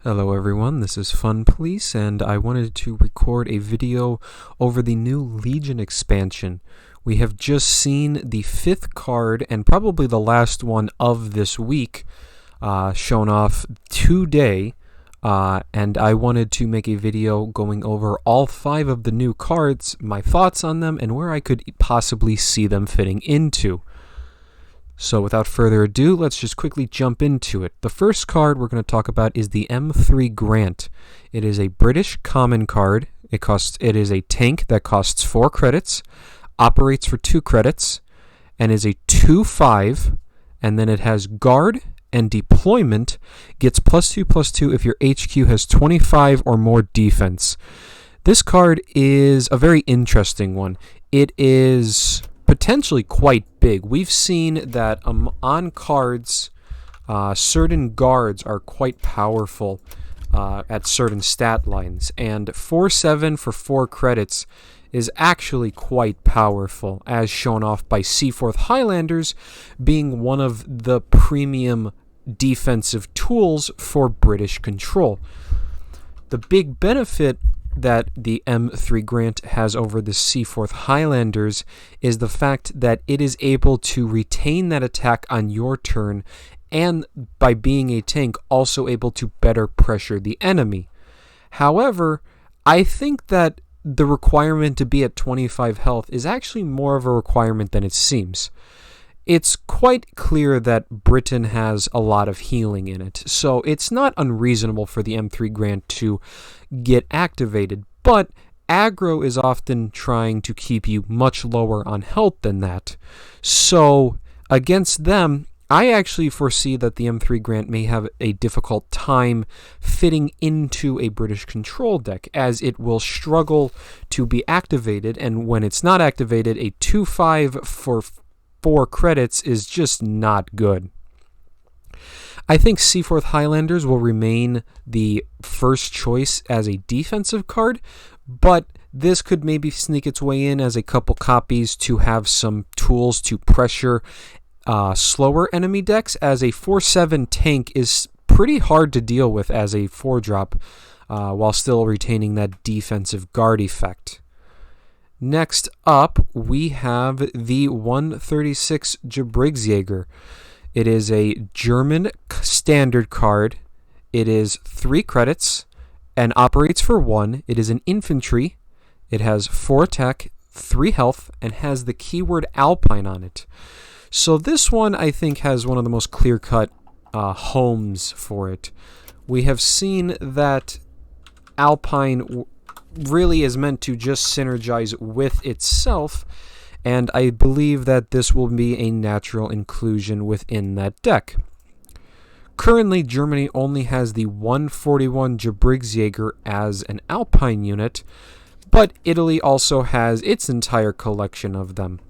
Hello everyone, this is Fun Police, and I wanted to record a video over the new Legion expansion. We have just seen the 5th card, and probably the last one of this week, shown off today, and I wanted to make a video going over all 5 of the new cards, my thoughts on them, and where I could possibly see them fitting into. So without further ado, let's just quickly jump into it. The first card we're going to talk about is the M3 Grant. It is a British common card. It is a tank that costs 4 credits, operates for 2 credits, and is a 2/5, and then it has guard and deployment, gets +2/+2 if your HQ has 25 or more defense. This card is a very interesting one. It is potentially quite big. We've seen that on cards, certain guards are quite powerful at certain stat lines, and 4/7 for 4 credits is actually quite powerful, as shown off by Seaforth Highlanders being one of the premium defensive tools for British control. The big benefit that the M3 Grant has over the Seaforth Highlanders is the fact that it is able to retain that attack on your turn, and by being a tank, also able to better pressure the enemy. However, I think that the requirement to be at 25 health is actually more of a requirement than it seems. It's quite clear that Britain has a lot of healing in it, so it's not unreasonable for the M3 Grant to get activated, but aggro is often trying to keep you much lower on health than that. So against them, I actually foresee that the M3 Grant may have a difficult time fitting into a British control deck, as it will struggle to be activated, and when it's not activated, a 2/5 for 4 credits is just not good. I think Seaforth Highlanders will remain the first choice as a defensive card, but this could maybe sneak its way in as a couple copies to have some tools to pressure slower enemy decks, as a 4/7 tank is pretty hard to deal with as a 4-drop while still retaining that defensive guard effect. Next up, we have the 136 Gebrigsjager. It is a German standard card. It is 3 credits and operates for 1. It is an infantry. It has 4 attack, 3 health, and has the keyword Alpine on it. So this one, I think, has one of the most clear-cut homes for it. We have seen that Alpine really is meant to just synergize with itself, and I believe that this will be a natural inclusion within that deck. Currently, Germany only has the 141 Gebrigsjager as an Alpine unit, but Italy also has its entire collection of them.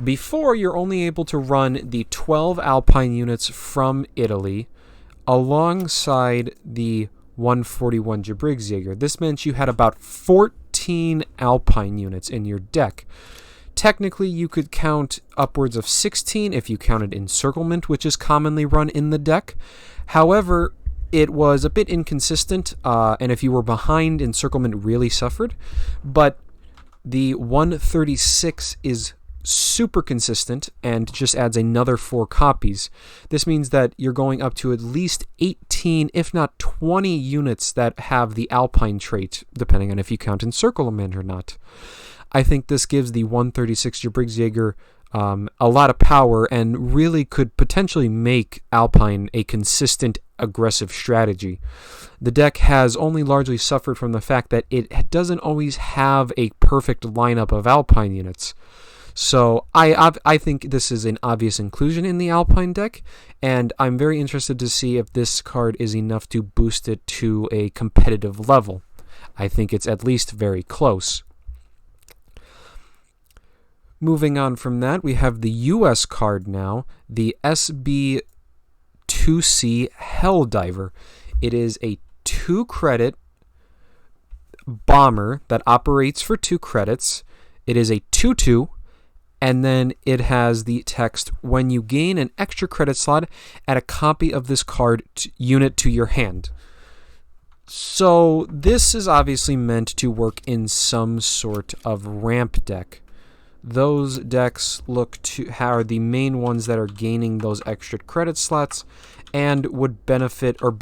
Before, you're only able to run the 12 Alpine units from Italy alongside the 141 Gebrigsjager. This meant you had about 14 Alpine units in your deck. Technically, you could count upwards of 16 if you counted encirclement, which is commonly run in the deck. However, it was a bit inconsistent, and if you were behind, encirclement really suffered. But the 136 is super consistent and just adds another 4 copies. This means that you're going up to at least 18, if not 20 units that have the Alpine trait, depending on if you count encirclement or not. I think this gives the 136 Gebrigsjager a lot of power, and really could potentially make Alpine a consistent aggressive strategy. The deck has only largely suffered from the fact that it doesn't always have a perfect lineup of Alpine units. So I think this is an obvious inclusion in the Alpine deck, and I'm very interested to see if this card is enough to boost it to a competitive level. I think it's at least very close. Moving on from that, we have the US card now, the SB2C Helldiver. It is a 2-credit bomber that operates for 2 credits. It is a 2/2. And then it has the text, when you gain an extra credit slot, add a copy of this card unit to your hand. So this is obviously meant to work in some sort of ramp deck. Those decks are the main ones that are gaining those extra credit slots and would benefit or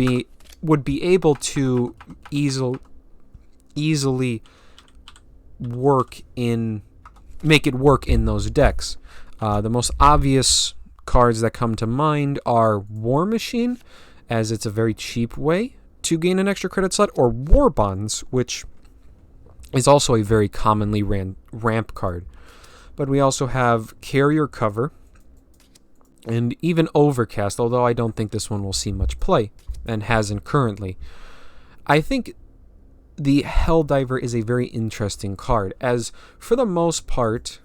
would be able to easily make it work in those decks. The most obvious cards that come to mind are War Machine, as it's a very cheap way to gain an extra credit slot, or War Bonds, which is also a very commonly ran ramp card. But we also have Carrier Cover and even Overcast, although I don't think this one will see much play and hasn't currently. I think the Helldiver is a very interesting card, as for the most part,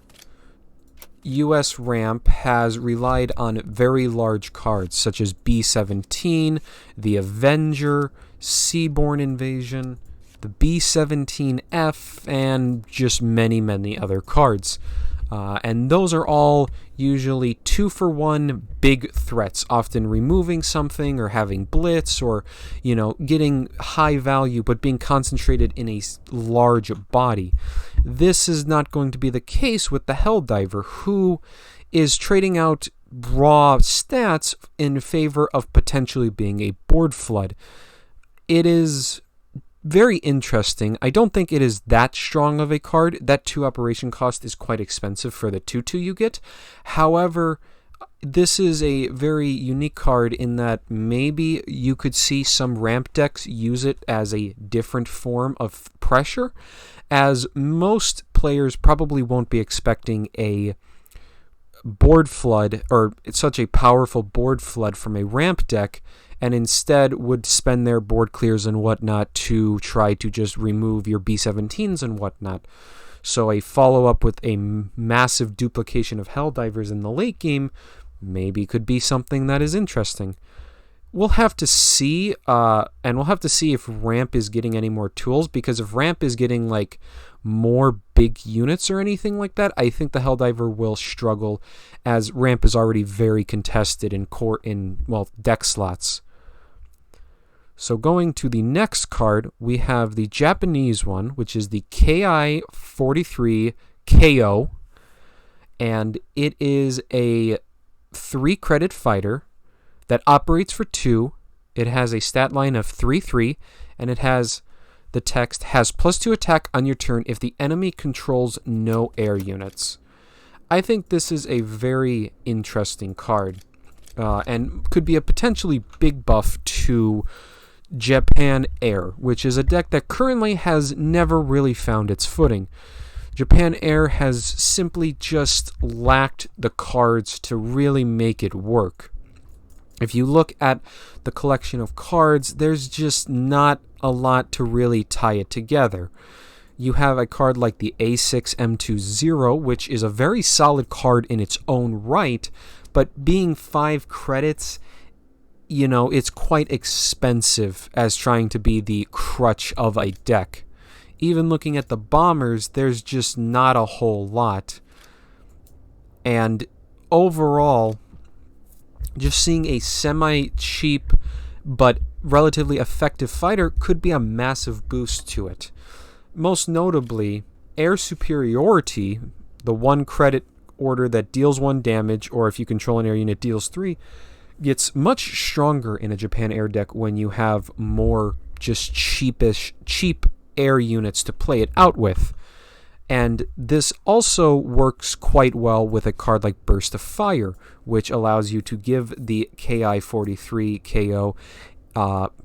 US Ramp has relied on very large cards such as B-17, the Avenger, Seaborne Invasion, the B-17F, and just many, many other cards. And those are all usually 2-for-1 big threats, often removing something or having blitz or, getting high value but being concentrated in a large body. This is not going to be the case with the Helldiver, who is trading out raw stats in favor of potentially being a board flood. It is very interesting. I don't think it is that strong of a card. That 2 operation cost is quite expensive for the 2/2 you get. However, this is a very unique card in that maybe you could see some ramp decks use it as a different form of pressure, as most players probably won't be expecting a board flood or such a powerful board flood from a ramp deck, and instead would spend their board clears and whatnot to try to just remove your B-17s and whatnot. So a follow-up with a massive duplication of Helldivers in the late game maybe could be something that is interesting. We'll have to see, and we'll have to see if Ramp is getting any more tools, because if Ramp is getting like more big units or anything like that, I think the Helldiver will struggle, as Ramp is already very contested in deck slots. So going to the next card, we have the Japanese one, which is the KI-43 KO, and it is a 3-credit fighter that operates for 2. It has a stat line of 3/3, and it has the text, has +2 attack on your turn if the enemy controls no air units. I think this is a very interesting card, and could be a potentially big buff to Japan Air, which is a deck that currently has never really found its footing. Japan Air has simply just lacked the cards to really make it work. If you look at the collection of cards, there's just not a lot to really tie it together. You have a card like the A6M20, which is a very solid card in its own right, but being 5 credits, it's quite expensive as trying to be the crutch of a deck. Even looking at the bombers, there's just not a whole lot. And overall, just seeing a semi-cheap but relatively effective fighter could be a massive boost to it. Most notably, Air Superiority, the 1-credit order that deals 1 damage, or if you control an air unit, deals 3, gets much stronger in a Japan Air deck when you have more just cheap air units to play it out with. And this also works quite well with a card like Burst of Fire, which allows you to give the KI-43 KO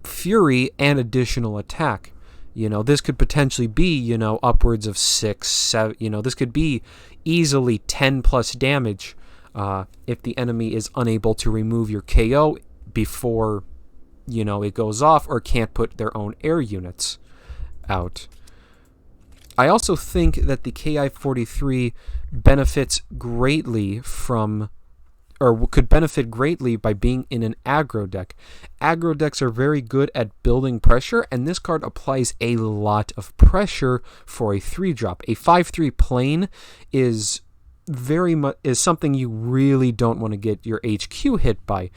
Fury and additional attack. This could potentially be, upwards of 6, 7, this could be easily 10 plus damage if the enemy is unable to remove your KO before, it goes off, or can't put their own air units out. I also think that the KI-43 benefits greatly from, or could benefit greatly by being in an aggro deck. Aggro decks are very good at building pressure, and this card applies a lot of pressure for a 3-drop. A 5/3 plane is something you really don't want to get your HQ hit by.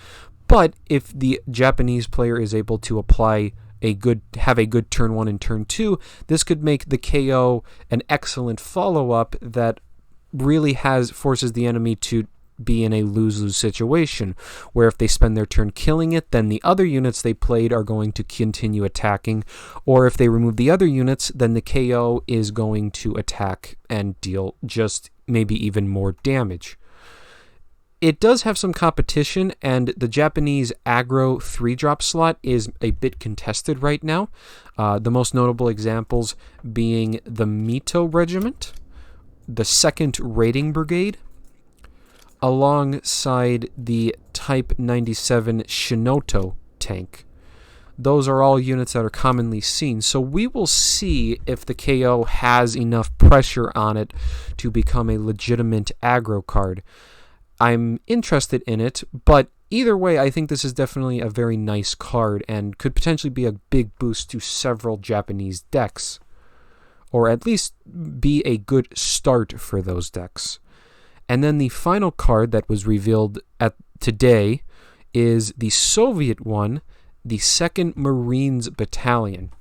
But if the Japanese player is able to apply have a good turn 1 and turn 2, this could make the KO an excellent follow-up that really forces the enemy to be in a lose-lose situation, where if they spend their turn killing it, then the other units they played are going to continue attacking, or if they remove the other units, then the KO is going to attack and deal just maybe even more damage. It does have some competition, and the Japanese aggro 3-drop slot is a bit contested right now. The most notable examples being the Mito Regiment, the 2nd Raiding Brigade, alongside the Type 97 Shinoto tank. Those are all units that are commonly seen, so we will see if the KO has enough pressure on it to become a legitimate aggro card. I'm interested in it, but either way, I think this is definitely a very nice card and could potentially be a big boost to several Japanese decks, or at least be a good start for those decks. And then the final card that was revealed today is the Soviet one, the 2nd Marine Battalion.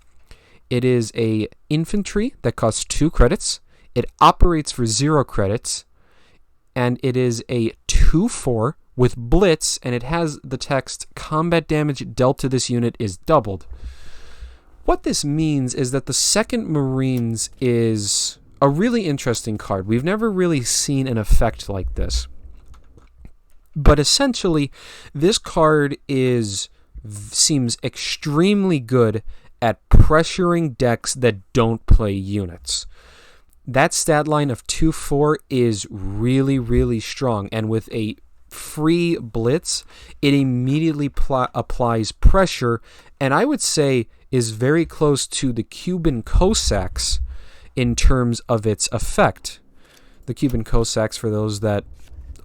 It is a infantry that costs 2 credits. It operates for 0 credits. And it is a 2/4 with Blitz, and it has the text, combat damage dealt to this unit is doubled. What this means is that the 2nd Marines is a really interesting card. We've never really seen an effect like this. But essentially, this card seems extremely good at pressuring decks that don't play units. That stat line of 2/4 is really, really strong, and with a free Blitz, it immediately applies pressure, and I would say is very close to the Cuban Cossacks in terms of its effect. The Cuban Cossacks, for those that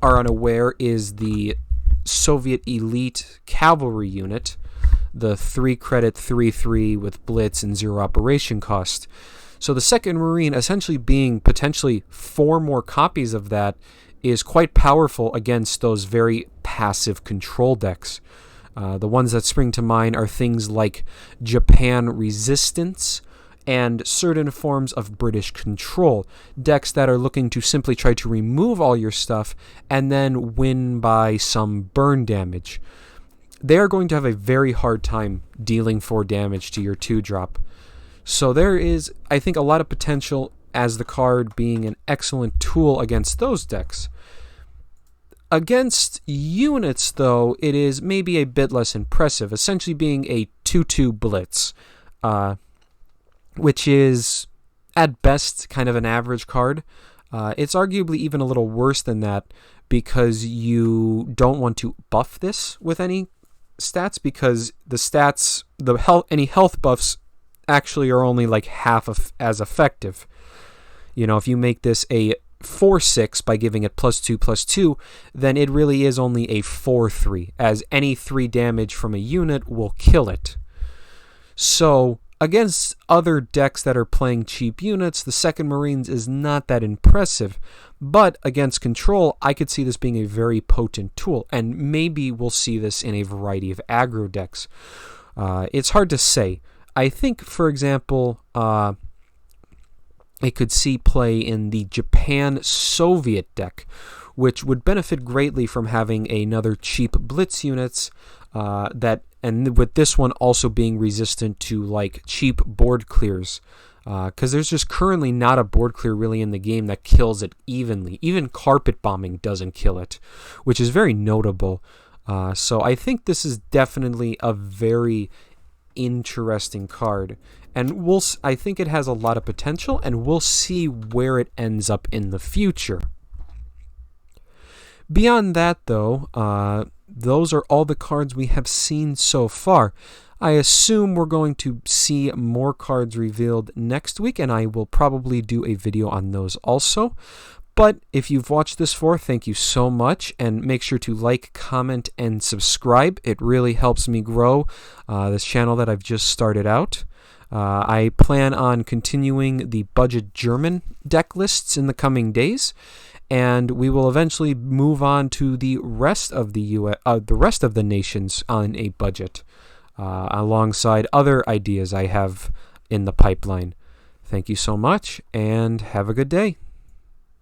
are unaware, is the Soviet elite cavalry unit, the 3-credit 3/3 with Blitz and 0 operation cost. So the 2nd Marine, essentially being potentially 4 more copies of that, is quite powerful against those very passive control decks. The ones that spring to mind are things like Japan Resistance and certain forms of British Control, decks that are looking to simply try to remove all your stuff and then win by some burn damage. They are going to have a very hard time dealing 4 damage to your 2-drop. So there is, I think, a lot of potential as the card being an excellent tool against those decks. Against units, though, it is maybe a bit less impressive, essentially being a 2/2 Blitz, which is, at best, kind of an average card. It's arguably even a little worse than that because you don't want to buff this with any stats, because any health buffs actually are only like half as effective. You know, if you make this a 4/6 by giving it +2/+2, then it really is only a 4/3, as any 3 damage from a unit will kill it. So against other decks that are playing cheap units, the 2nd Marines is not that impressive, but against control, I could see this being a very potent tool, and maybe we'll see this in a variety of aggro decks. It's hard to say. I think, for example, it could see play in the Japan-Soviet deck, which would benefit greatly from having another cheap Blitz units and with this one also being resistant to like cheap board clears, because there's just currently not a board clear really in the game that kills it evenly. Even carpet bombing doesn't kill it, which is very notable. So I think this is definitely a very interesting card, and I think it has a lot of potential, and we'll see where it ends up in the future. Beyond that, though, those are all the cards we have seen so far. I assume we're going to see more cards revealed next week, and I will probably do a video on those also. But if you've watched this far, thank you so much, and make sure to like, comment, and subscribe. It really helps me grow this channel that I've just started out. I plan on continuing the budget German deck lists in the coming days, and we will eventually move on to the rest of the rest of the nations on a budget. alongside other ideas I have in the pipeline. Thank you so much, and have a good day.